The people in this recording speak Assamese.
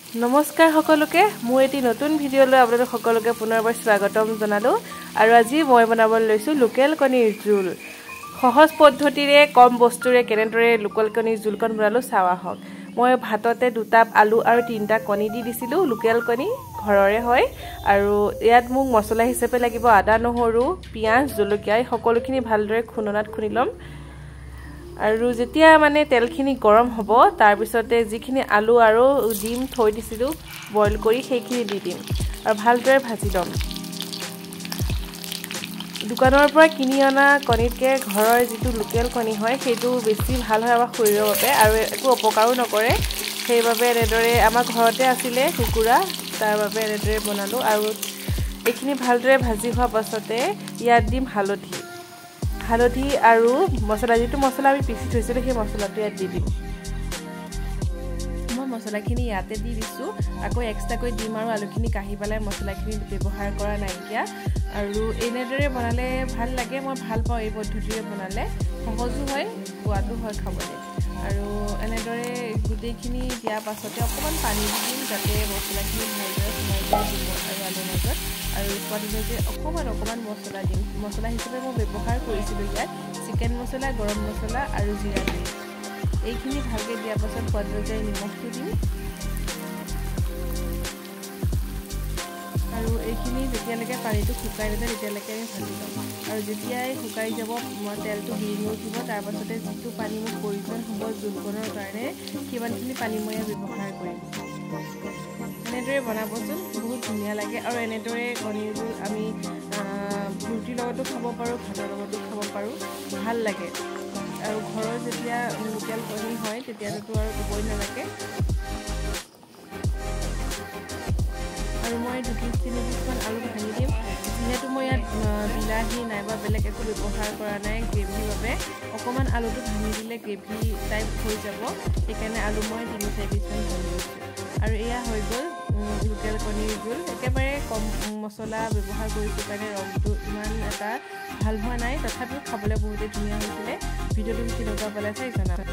নমস্কাৰ সকলোকে মোৰ এটি নতুন ভিডিঅলৈ আপোনালোক সকলোকে পুনৰবাৰ স্বাগতম জনালো আৰু আজি মই বনাবলৈ লৈছো লোকেল কণীৰ জোল সহজ পদ্ধতিৰে কম বস্তুৰে কেনেদৰে লোকেল কণীৰ জোলকণ বনালো চাৱা হক মই ভাততে দুটা আলু আৰু তিনটা কণী দি দিছিলো লোকেল কণী ঘৰৰে হয় আৰু ইয়াত মোক মছলা হিচাপে লাগিব আদা নহৰু পিয়াজ জলকীয়া সকলোখিনি ভালদৰে খুননাত খুনিলম আৰু যেতিয়া মানে তেলখিনি গৰম হ'ব তাৰ পিছতে যিখিনি আলু আৰু ডিম থৈ দিছিলো বইল কৰি সেইখিনি দি দিম আৰু ভালদৰে ভাজি লম দোকানৰ পৰা কিনি অনা কণীতকে ঘৰৰ যিটো লোকেল কণী হয় সেইটো বেছি ভাল হয় আমাৰ শৰীৰৰ বাবে আৰু একো অপকাৰো নকৰে সেইবাবে এনেদৰে আমাৰ ঘৰতে আছিলে কুকুৰা তাৰ বাবে এনেদৰে বনালো আৰু এইখিনি ভালদৰে ভাজি হোৱা পাছতে ইয়াত দিম হালধি আৰু মছলা যেটো মছলা আমি পিছি থৈছিলো সেই মছলাটো ইয়াত দি দিম মই মছলাখিনি ইয়াতে দি দিছো আকৌ এক্সট্ৰাকৈ দিম আৰু আলুখিনি কাহি পেলাই মছলাখিনি ব্যৱহাৰ কৰা নাইকিয়া আৰু এনেদৰে বনালে ভাল লাগে মই ভাল পাওঁ এই পদ্ধতিৰে বনালে সহজো হয় সোৱাদো হয় খাবলৈ আৰু এনেদৰে গুটেইখিনি দিয়া পাছতে অকমান পানী দিম যাতে মছলাখিনি ভালদৰে সোমাই যায় ডিম আৰু আলুৰ মাজত আৰু সোৱাদলৈকে অকমান মছলা দিম মছলা হিচাপে মই ব্যৱহাৰ কৰিছিলো ইয়াত চিকেন মছলা গৰম মছলা আৰু জিৰা গুড়ি এইখিনি ভালকৈ দিয়া পাছত সোৱাদলৈকে নিমখটো দিম আৰু এইখিনি যেতিয়ালৈকে পানীটো শুকাই নাযায় তেতিয়ালৈকে আমি ভাজি ল'ম আৰু যেতিয়াই শুকাই যাব তেলটো বিৰিঙি উঠিব তাৰ পাছতে যিটো পানী মোক প্ৰয়োজন হ'ব জোলকণৰ কাৰণে সিমানখিনি পানী মই ব্যৱহাৰ কৰিম এনেদৰে বনাবচোন বহুত ধুনীয়া লাগে আৰু এনেদৰে কণীৰ জোল আমি ৰুটিৰ লগতো খাব পাৰোঁ ভাতৰ লগতো খাব পাৰোঁ ভাল লাগে আৰু ঘৰৰ যেতিয়া লোকেল কণী হয় তেতিয়াতো আৰু ক'বই নালাগে আৰু মই 2-3 পিছমান আলু ভাঙি দিম যেহেতু মই ইয়াত বিলাহী নাইবা বেলেগ একো ব্যৱহাৰ কৰা নাই গ্ৰেভিৰ বাবে অকণমান আলুটো ভাঙি দিলে গ্ৰেভি টাইপ হৈ যাব সেইকাৰণে আলু মই 3-4 পিছমান ভাঙি লৈছোঁ আৰু এয়া হৈ গ'ল লোকেল কণীৰ জোল একেবাৰে কম মছলা ব্যৱহাৰ কৰিছোঁ কাৰণে ৰংটো ইমান এটা ভাল হোৱা নাই তথাপিও খাবলৈ বহুতেই ধুনীয়া হৈছিলে ভিডিঅ'টো কেনেকুৱা পালে চাই জনাব